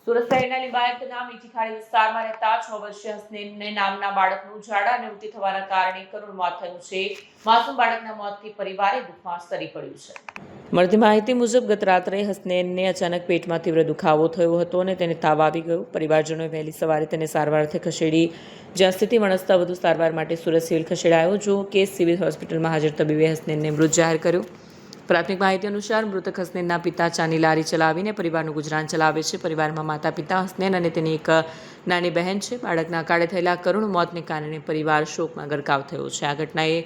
સુરત શહેરના લિંબાયતના મીઠી ખાડી વિસ્તારમાં રહેતા 6 વર્ષીય હસનૈન નામના બાળકનું ઝાડા અને ઉલટી થવાના કારણે કરુણ મોત થયું છે. માસૂમ બાળકના મોતથી પરિવારે દુઃખમાં સરી પડ્યું છે. મળતી માહિતી મુજબ ગત રાત્રે હસનૈનને અચાનક પેટમાં તીવ્ર દુખાવો થયો હતો અને તેને તાવ આવી ગયો. પરિવારજનોએ વહેલી સવારે તેને સારવારથી ખસેડી જ્યાં સ્થિતિ વણસતા વધુ સારવાર માટે સુરત સિવિલ ખસેડાયો. જો કે સિવિલ હોસ્પિટલમાં હાજર તબીબે હસનૈનને મૃત જાહેર કર્યો. પ્રાથમિક માહિતી અનુસાર મૃતક હસનૈનના પિતા ચાની લારી ચલાવીને પરિવારનું ગુજરાન ચલાવે છે. પરિવારમાં માતા પિતા, હસનૈન અને તેની એક નાની બહેન છે. બાળકના અકાળે થયેલા કરુણ મોતને કારણે પરિવાર શોકમાં ગરકાવ થયો છે. આ ઘટનાએ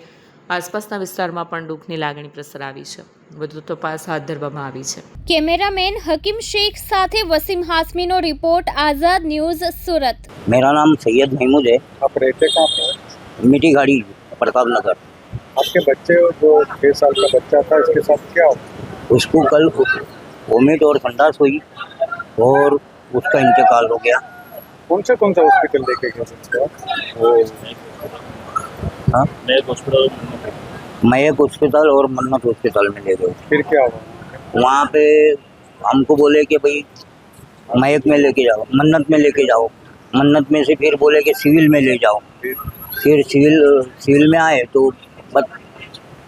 આસપાસના વિસ્તારમાં પણ દુઃખની લાગણી પ્રસરાવી છે. વધુ તપાસ હાથ ધરવામાં આવી છે. કેમેરામેન હકીમ શેખ સાથે વસીમ હાસમીનો રિपोर्ट, आजाद न्यूज, सूरत। मेरा नाम सैयद महमूद है। आप रहते कहाँ पे? मीठी गाड़ी, प्रताप नगर। आपके बच्चे जो 6 साल का बच्चा था, इसके साथ क्या हुआ? उसको कल वोमिट और संडास हुई और उसका इंतकाल हो गया। कौन सा हॉस्पिटल लेके गए बच्चा? हाँ, मयक हॉस्पिटल और मन्नत हॉस्पिटल में ले गए। फिर क्या हुआ? वहाँ पे हमको बोले कि भाई मयक में लेके जाओ, मन्नत में लेके जाओ। मन्नत में से फिर बोले कि सिविल में ले जाओ। फिर सिविल में आए तो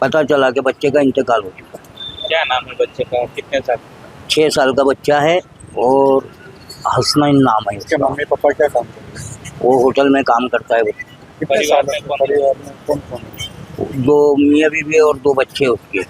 पता चला कि बच्चे का इंतकाल हो चुका। क्या नाम है बच्चे का? कितने साल? 6 साल का बच्चा है और हसनैन नाम है इसके उसका। मम्मी पापा क्या काम करते हैं? वो होटल में काम करता है। कितने साल में परिवार में कौन कौन है? 2 मियाँ बीवी और 2 बच्चे उसके।